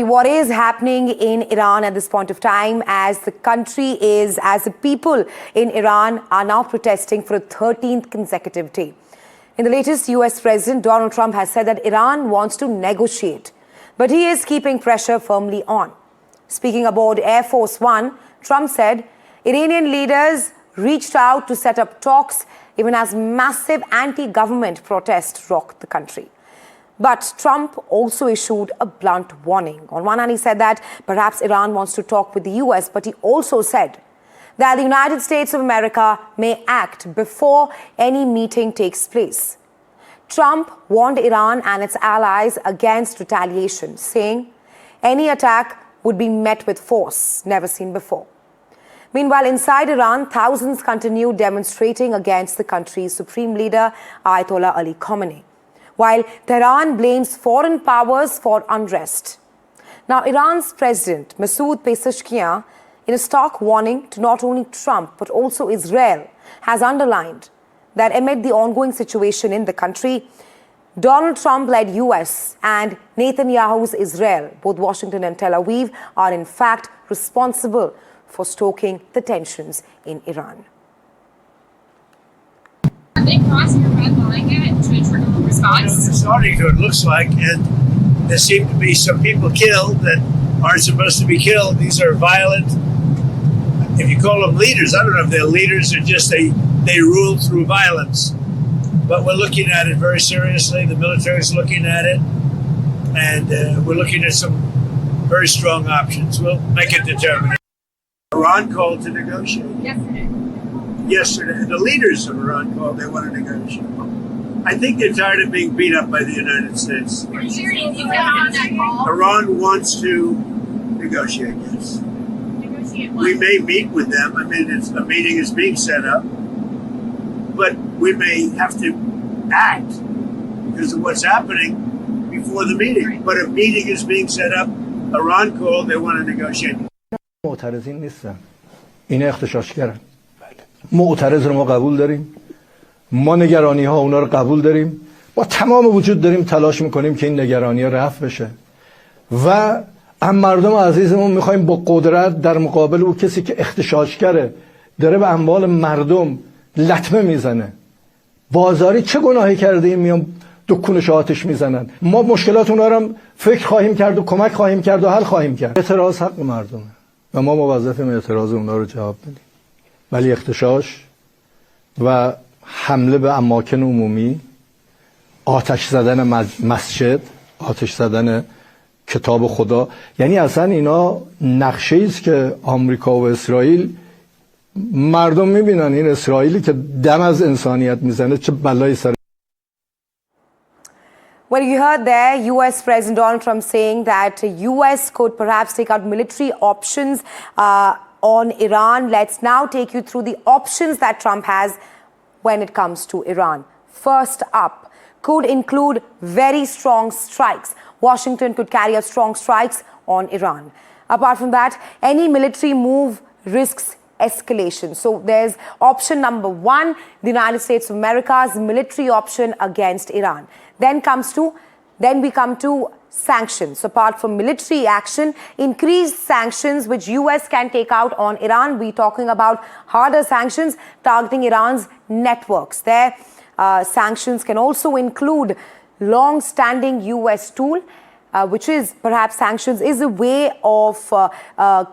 What is happening in Iran at this point of time, as the people in Iran are now protesting for a 13th consecutive day. In the latest, US President Donald Trump has said that Iran wants to negotiate, but he is keeping pressure firmly on. Speaking aboard Air Force One, Trump said Iranian leaders reached out to set up talks even as massive anti-government protests rocked the country. But Trump also issued a blunt warning. On one hand, he said that perhaps Iran wants to talk with the US, but he also said that the United States of America may act before any meeting takes place. Trump warned Iran and its allies against retaliation, saying any attack would be met with force never seen before. Meanwhile, inside Iran, thousands continue demonstrating against the country's supreme leader, Ayatollah Ali Khamenei, while Tehran blames foreign powers for unrest. Now, Iran's President Masoud Pezeshkian, in a stark warning to not only Trump but also Israel, has underlined that amid the ongoing situation in the country, Donald Trump-led US and Netanyahu's Israel, both Washington and Tel Aviv, are in fact responsible for stoking the tensions in Iran. Are they crossing a red line yet to a trigger response? It's starting to, it looks like, and there seem to be some people killed that aren't supposed to be killed. These are violent, if you call them leaders, I don't know if they're leaders or just they rule through violence. But we're looking at it very seriously. The military is looking at it, and we're looking at some very strong options. We'll make it determined. Iran called to negotiate. Yesterday, the leaders of Iran called, they want to negotiate. I think they're tired of being beat up by the United States. Iran wants to negotiate, yes. We may meet with them. I mean, a meeting is being set up, but we may have to act because of what's happening before the meeting. But a meeting is being set up. Iran called, they want to negotiate. معترضین نیستن. این اغتشاشگرن. معترض رو ما قبول داریم. ما نگرانی ها اونا رو قبول داریم. با تمام وجود داریم تلاش میکنیم که این نگرانی ها رفع بشه. و هم مردم عزیزمون میخوایم با قدرت در مقابل او کسی که اغتشاشگره داره به اموال مردم لطمه میزنه. بازاری چه گناهی کرده این میان دکونش آتش میزنن. ما مشکلات اونا رو فکر خواهیم کرد و کمک خواهیم کرد و حل خواهیم کرد. اعتراض حق مردمه. و ما موظفیم اعتراض اونا رو جواب بدیم. ولی اغتشاش و حمله به اماکن عمومی، آتش زدن مسجد، آتش زدن کتاب خدا، یعنی اصلا اینا نقشه ایست که آمریکا و اسرائیل مردم میبینن این اسرائیلی که دم از انسانیت میزنه چه بلایی سر. Well, you heard there US President Donald Trump saying that US could perhaps take out military options on Iran. Let's now take you through the options that Trump has when it comes to Iran. First up could include very strong strikes. Washington could carry out strong strikes on Iran. Apart from that, any military move risks escalation. So there's option number one, the United States of America's military option against Iran. Then we come to sanctions. Apart from military action, increased sanctions which US can take out on Iran. We're talking about harder sanctions targeting Iran's networks. Their sanctions can also include long-standing US tool, which is perhaps sanctions is a way of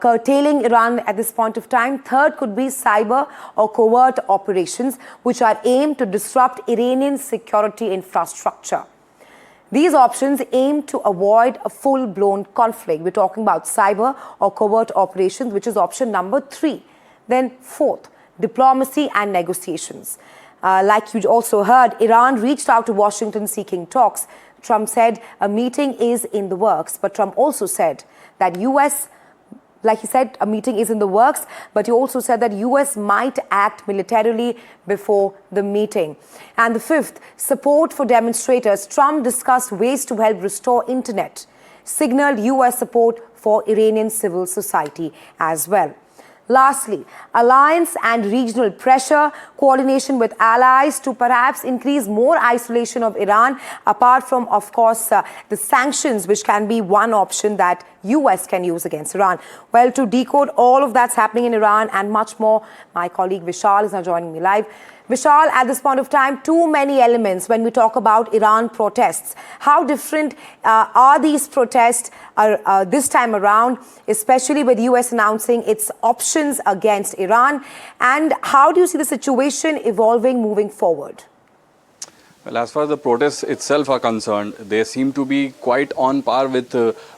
curtailing Iran at this point of time. Third could be cyber or covert operations, which are aimed to disrupt Iranian security infrastructure. These options aim to avoid a full-blown conflict. We're talking about cyber or covert operations, which is option number 3. Then fourth, diplomacy and negotiations. Like you also heard, Iran reached out to Washington seeking talks. Trump said a meeting is in the works, but Trump also said that US, like he said, a meeting is in the works, but he also said that US might act militarily before the meeting. And the fifth, support for demonstrators. Trump discussed ways to help restore internet, signaled US support for Iranian civil society as well. Lastly, alliance and regional pressure, coordination with allies to perhaps increase more isolation of Iran, apart from, of course, the sanctions, which can be one option that US can use against Iran. Well, to decode all of that's happening in Iran and much more, my colleague Vishal is now joining me live. Vishal, at this point of time, too many elements when we talk about Iran protests. How different are these protests this time around, especially with US announcing its options against Iran? And how do you see the situation evolving moving forward? Well, as far as the protests itself are concerned, they seem to be quite on par with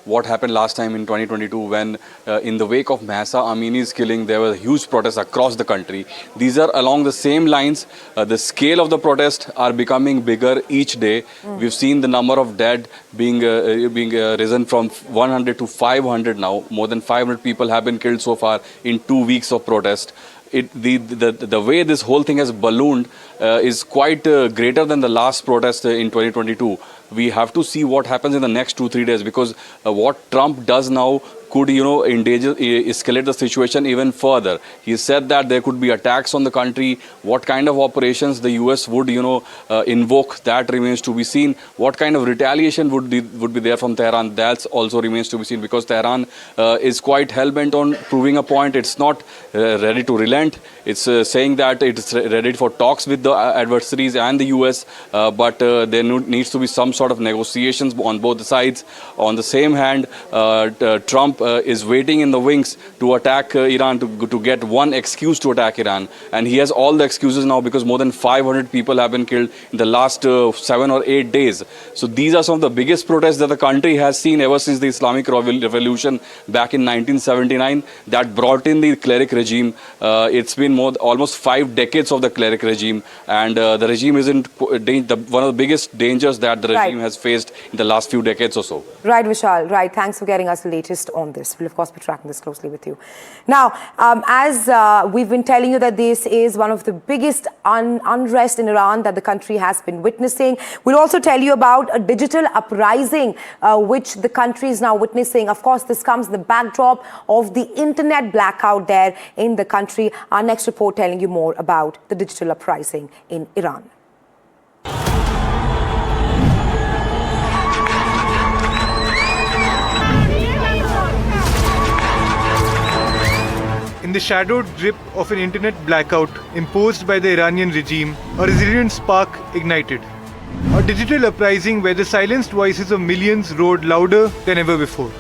what happened last time in 2022 when in the wake of Mahsa Amini's killing, there were huge protests across the country. These are along the same lines. The scale of the protest are becoming bigger each day. We've seen the number of dead being risen from 100 to 500 now. More than 500 people have been killed so far in 2 weeks of protest. The way this whole thing has ballooned is quite greater than the last protest in 2022. We have to see what happens in the next 2-3 days, because what Trump does now could, escalate the situation even further. He said that there could be attacks on the country. What kind of operations the US would, invoke, that remains to be seen. What kind of retaliation would be there from Tehran, that also remains to be seen, because Tehran is quite hell-bent on proving a point. It's not ready to relent. It's saying that it's ready for talks with the adversaries and the US, but there needs to be some sort of negotiations on both sides. On the same hand, Trump is waiting in the wings to attack Iran, to get one excuse to attack Iran. And he has all the excuses now, because more than 500 people have been killed in the last 7 or 8 days. So these are some of the biggest protests that the country has seen ever since the Islamic Revolution back in 1979 that brought in the cleric regime. It's been almost 5 decades of the cleric regime, and the regime is in one of the biggest dangers that the regime has faced in the last few decades or so. Right, Vishal. Right. Thanks for getting us the latest on this. We'll, of course, be tracking this closely with you. Now, as we've been telling you that this is one of the biggest unrest in Iran that the country has been witnessing. We'll also tell you about a digital uprising which the country is now witnessing. Of course, this comes in the backdrop of the internet blackout there in the country. Our next report telling you more about the digital uprising in Iran. In the shadowed grip of an internet blackout imposed by the Iranian regime, a resilient spark ignited. A digital uprising where the silenced voices of millions roared louder than ever before.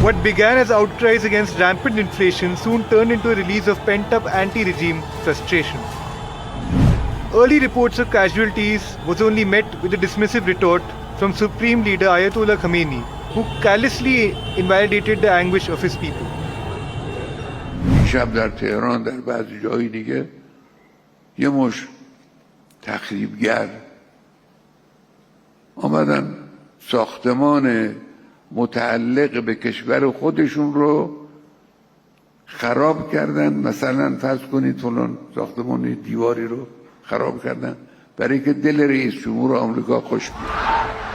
What began as outcries against rampant inflation soon turned into a release of pent-up anti-regime frustration. Early reports of casualties was only met with a dismissive retort from Supreme Leader Ayatollah Khamenei, who callously invalidated the anguish of his people. شب در تهران در بعضی جایی دیگه یه مش تخریبگر آمدن ساختمان متعلق به کشور خودشون رو خراب کردن. مثلا فرض کنید فلان ساختمان دیواری رو خراب کردن برای که دل رئیس جمهور آمریکا خوش بیاد.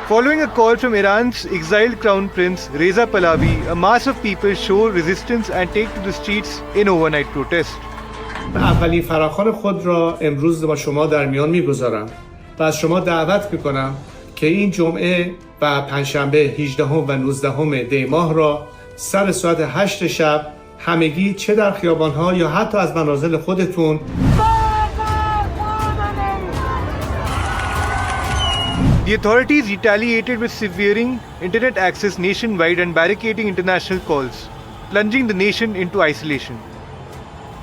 Following a call from Iran's exiled crown prince Reza Pahlavi, a mass of people show resistance and take to the streets in overnight protest. اولین فراخوان خود را امروز با شما در میان میگذارم و از شما دعوت میکنم که این جمعه و پنجشنبه 18 و 19 دی ماه را سر ساعت 8 شب همگی چه در خیابان‌ها یا حتی از منازل خودتون The authorities retaliated with severing internet access nationwide and barricading international calls, plunging the nation into isolation.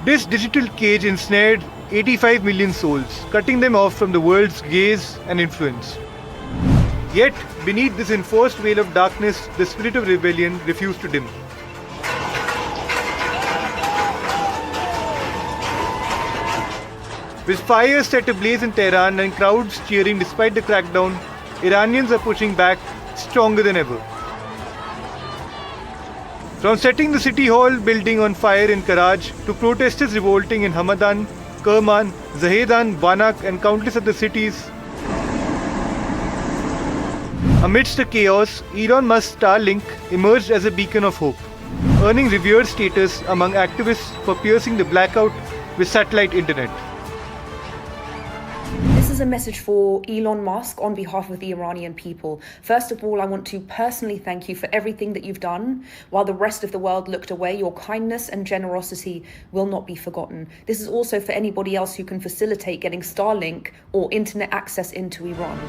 This digital cage ensnared 85 million souls, cutting them off from the world's gaze and influence. Yet, beneath this enforced veil of darkness, the spirit of rebellion refused to dim. With fires set ablaze in Tehran and crowds cheering despite the crackdown, Iranians are pushing back stronger than ever. From setting the city hall building on fire in Karaj to protesters revolting in Hamadan, Kerman, Zahedan, Banak and countless other cities, Amidst the chaos, Elon Musk's Starlink emerged as a beacon of hope, earning revered status among activists for piercing the blackout with satellite internet. This is a message for Elon Musk on behalf of the Iranian people. First of all, I want to personally thank you for everything that you've done. While the rest of the world looked away, your kindness and generosity will not be forgotten. This is also for anybody else who can facilitate getting Starlink or internet access into Iran.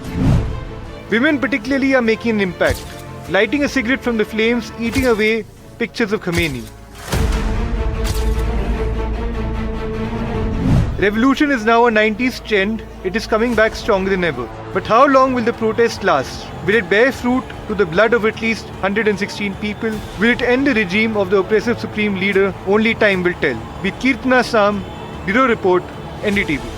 Women particularly are making an impact, lighting a cigarette from the flames, eating away pictures of Khamenei. Revolution is now a 90s trend. It is coming back stronger than ever. But how long will the protest last? Will it bear fruit to the blood of at least 116 people? Will it end the regime of the oppressive supreme leader? Only time will tell. With Kirtana Sam, Bureau Report, NDTV.